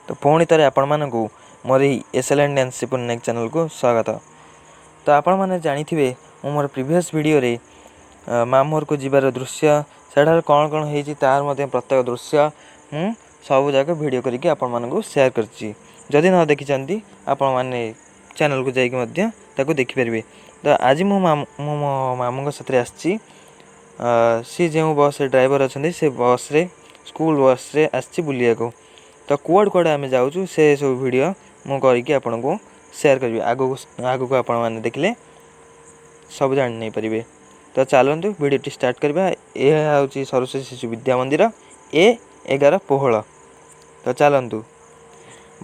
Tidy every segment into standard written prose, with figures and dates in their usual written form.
तो पुणी थे आपण मानक मोर एसएलएन नैन्सी पट्टनायक चैनल को स्वागत। तो आपण मैंने जानी मोर प्रीवियस वीडियो रे मामूर को जीवार दृश्य सेठार कौन कौन होती तार प्रत्येक दृश्य सब जाक वीडियो करके आपण मानक शेयर करछि। जदि न देखी आपण मैंने चैनल को जाकि देखिपारे। तो आज मो मामू साथ आसी सी जो बस ड्राइवर अच्छा से बस रे स्कूल बस रे आसी बुलिया को। तो कुआड़ कुआड़ आम जाऊँ से सब वीडियो मु करके आपन को शेयर करी आगु को आपण मैंने देखले सब जान नहीं पारे। तो चलतु वीडियो स्टार्ट करवा। यह हूँ सरस्वती शिशु विद्या मंदिर A11 पोहल। तो चलतु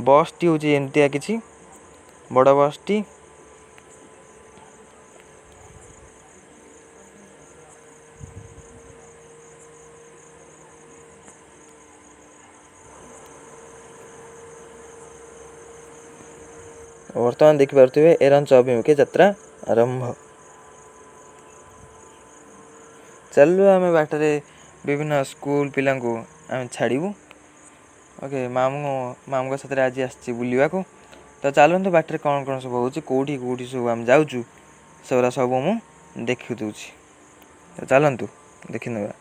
बस टी हूँ एमतिया किसी बड़ बस टी। वर्तमान देखिपे एरंच अभिमुखे यात्रा आरंभ। चलु आम बाटरे विभिन्न स्कूल पिला आम छाड़ू। ओके मामू साथ आज आसी बुलवा को। तो चलतु बाटर कौन कौन सब हो कौटी कौटी सब आम जाऊँ सेगुरा सब मुझे देखी दूची। तो चलतु देखी ना।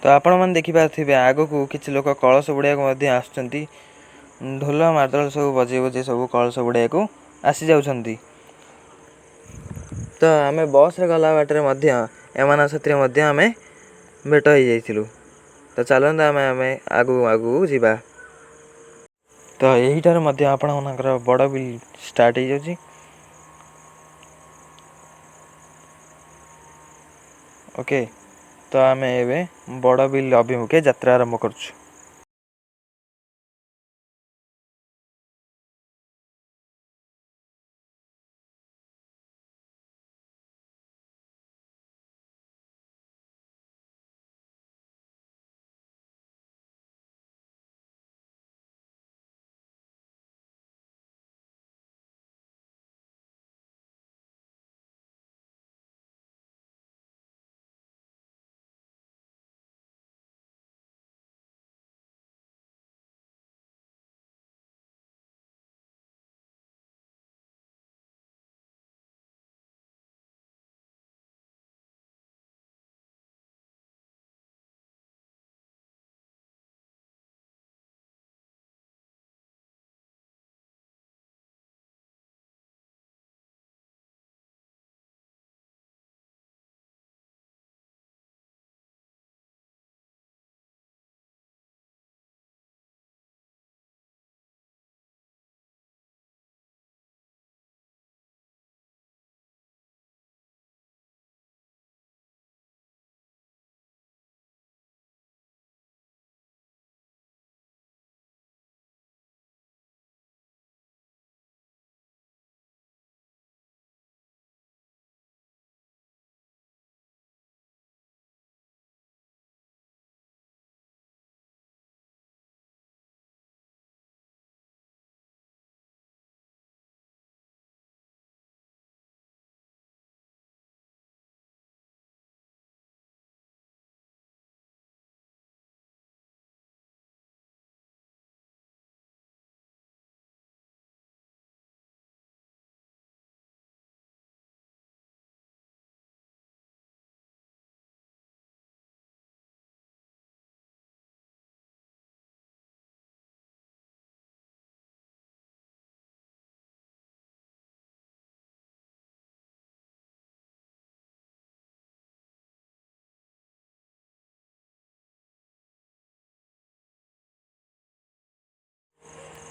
तो आपण मैंने देखिपे आग को किसी लोक कलश बुड़ाक आस ढोल मार्दल सब बजे बजे सब कलश बुड़ाक आसी जाऊँच। तो आम बस रे गला बाटर एम साथी आम भेट हो जाइलु। तो चलते आम आगू आगू जावा। तो यहीठार आपण मनकर बड़ बिल स्टार्ट हो जाउछि। ओके तो आम एवं बड़ बिल अभिमुखे यात्रा आरंभ करछु।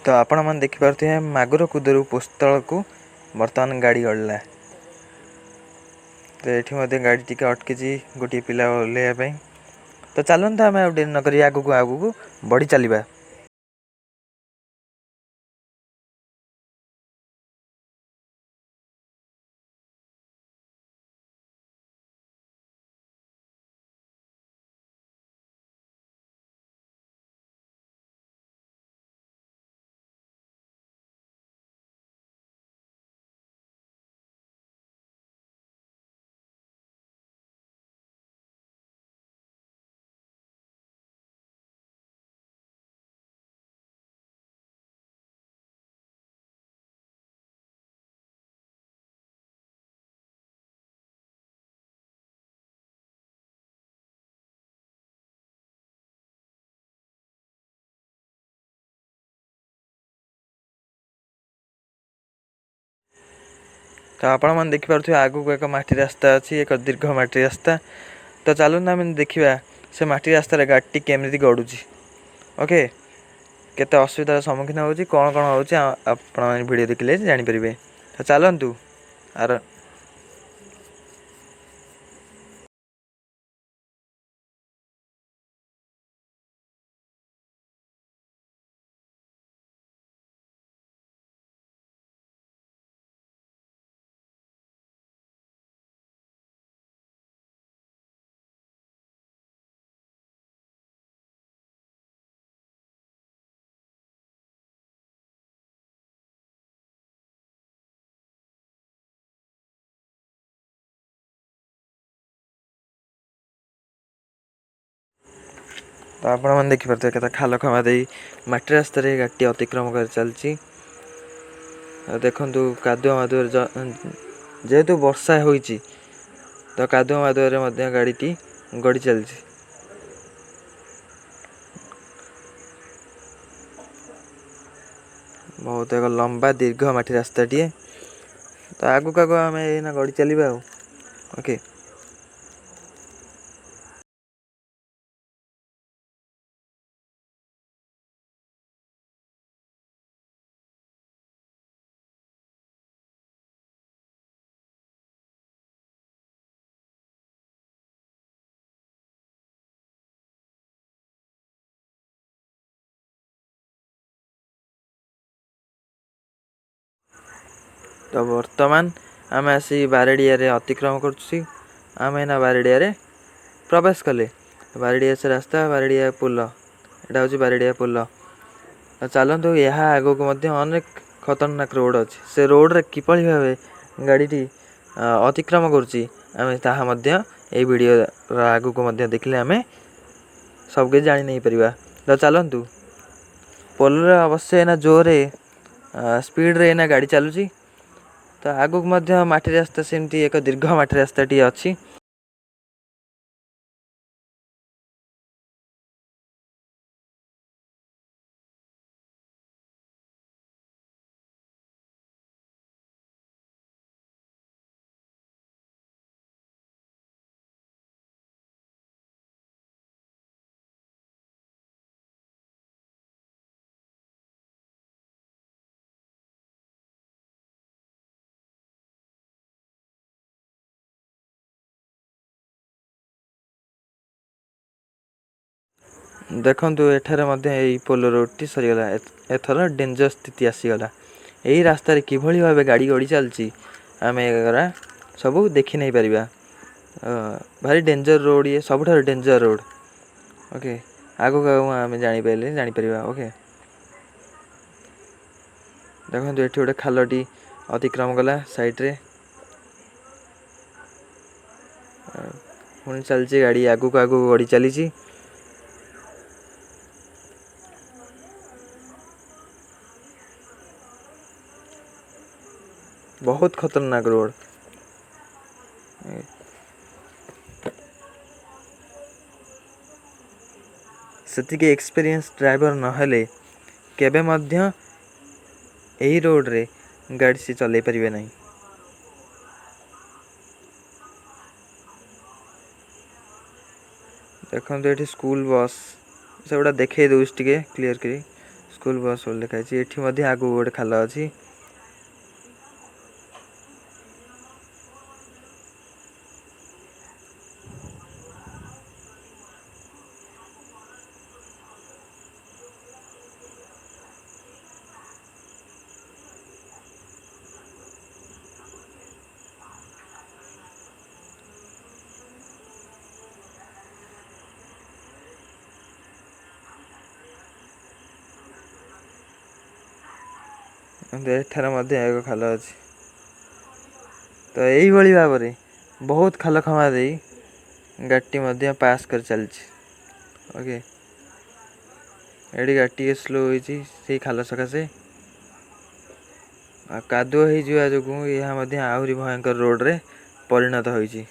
तो आपण मैंने देखिपे मागुर कुदरू पोस्तल को बर्तमान गाड़ी गड़ला। तो ये गाड़ी टी अटकी गोटे पिला ओह्लैवाई। तो चलते आम नक आगू आगू बढ़ी चलवा। तो आपण मैंने देखिपे आगू को एक मटी रास्ता अच्छी, एक दीर्घ मटी रास्ता। तो चलू आम देखा से मटी रास्तार गाड़ी केमी गड़ुची। ओके, केते असुविधार सम्मुखीन हो कौन कौन हो वीडियो देखिले जानीपर। तो चलतु आर तो आपण मैंने देखिपे के खाल खमा दे मटी रास्त गाड़ी अतिक्रम कर चलती। देखु कादुआ मादुआ जेहेतु वर्षा हो तो कादुआ मादुआ गाड़ी गड़ी चलती। बहुत एक लंबा दीर्घ मटी रास्ता टीए। तो आगू आगू आम गड़ी चलवा। ओके, तो बर्तमान आम आसी बारडिया अतिक्रम करुँ। आम एना बारडिया प्रवेश कले। बारडिया से रास्ता बारडिया पुल, यहाँ हूँ बारडिया पुल। तो चलतु यह आगू को अनेक खतरनाक रोड अच्छी। से रोड रे किपरि भाव गाड़ी अतिक्रम करें वीडियो आगू को देखिले आम सबकि जानी नहीं पार। तो चलतु पोल अवश्य एना जोर स्पीड रे एना गाड़ी चलुची। तो आगू मटी रास्ता सेमती एक दीर्घ मटी रास्ता टी अच्छी। देखु एठार पोल रोडटी सरीगला। एथर डेंजर स्थिति आसीगला। यही रास्त किभली भाव गाड़ी गड़ी चलती आम सब देखी नहीं पार। भारी डेंजर रोड, ये सब डेंजर रोड। ओके, आगू आगू आम जापर। ओके, देखो ये गोटे खालटी अतिक्रम कला साइड्रे पुणी चलती गाड़ी आगू को आगू गड़ी चली। बहुत खतरनाक रोड। सेतिके एक्सपीरियंस ड्राइवर नहेले केबे मध्य एही रोड रे गाड़ी से चलै परिबे नहीं। देखो ये स्कूल बस से गुड़ा देखे दूस टे क्लीयर करी। स्कूल बस बोली लिखा है। एठी मध्य आगु गोटे खाल अछि। एठार मध्य एक खाल अछि। तो यही भली भाव में बहुत खाल खमा दे गाड़ी मध्य पास कर चलछि। ओके एडी गाड़ी स्लो होइछि से खाल सकाशे कादुଅ ହେଇଯିବା ଯୋଗୁଁ ଏହା ମଧ୍ୟ ଆହୁରି ଭୟଙ୍କର ରୋଡ଼ରେ ପରିଣତ ହୋଇଛି।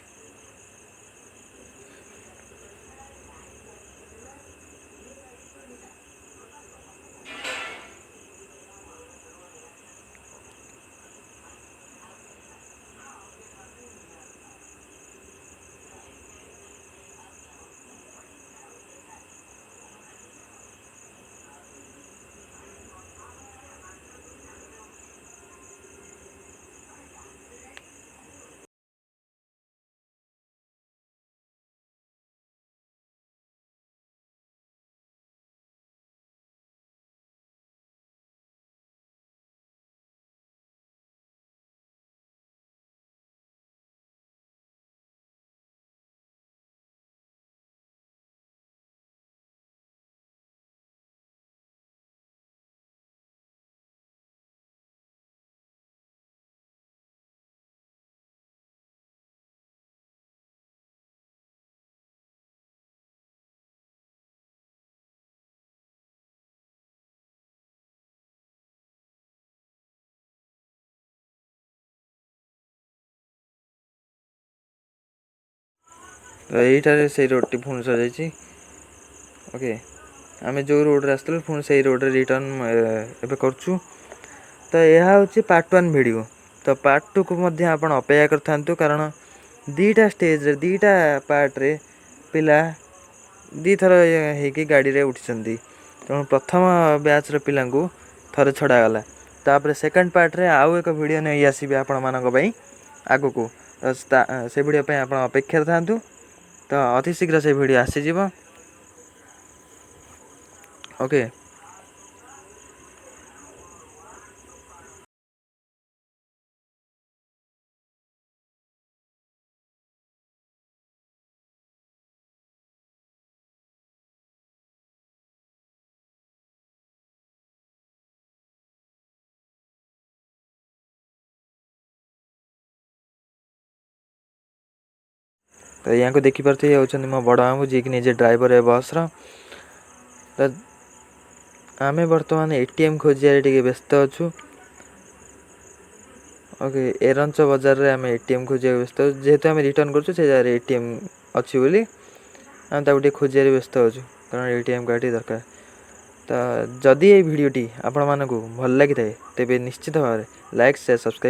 तो यहीठारे से रोड पुणी सजाई। ओके आम जो रोड आसलु पुणी से रोड रिटर्न एवं करूँ। तो यह हूँ पार्ट 1 वीडियो। तो पार्ट 2 को मध्य आपण अपेक्षा कर था कारण दीटा स्टेज रे दीटा पार्ट रे पिला दी थर होगी गाड़ी रे उठी। तेणु प्रथम बैच रे पिला थरे छड़ा गला। तापर सेकंड पार्ट रे आउ एक वीडियो नहीं आसबे आपण मानक पई आगु को। तो से वीडियो पे आपण अपेक्षा थांतु। तो अति शीघ्र से वीडियो आसीजिव। ओके तो यहाँ को देखिपे होती मो बड़ मामू जी कि निजे ड्राइवर है बस तो आम बर्तमान एटीएम खोजिया टे व्यस्त अच्छु। ओके एरंच बजार रे आम एटीएम खोजिया व्यस्त जेहेतु आम रिटर्न कर जगह एटीएम अच्छी बोली आम खोजिया व्यस्त अच्छु कारण एटीएम कार्ड दरकार। तो जदि ये वीडियोटी आपण मानक भल लगी थाए तेबे निश्चित भाव लाइक शेयर सब्सक्राइब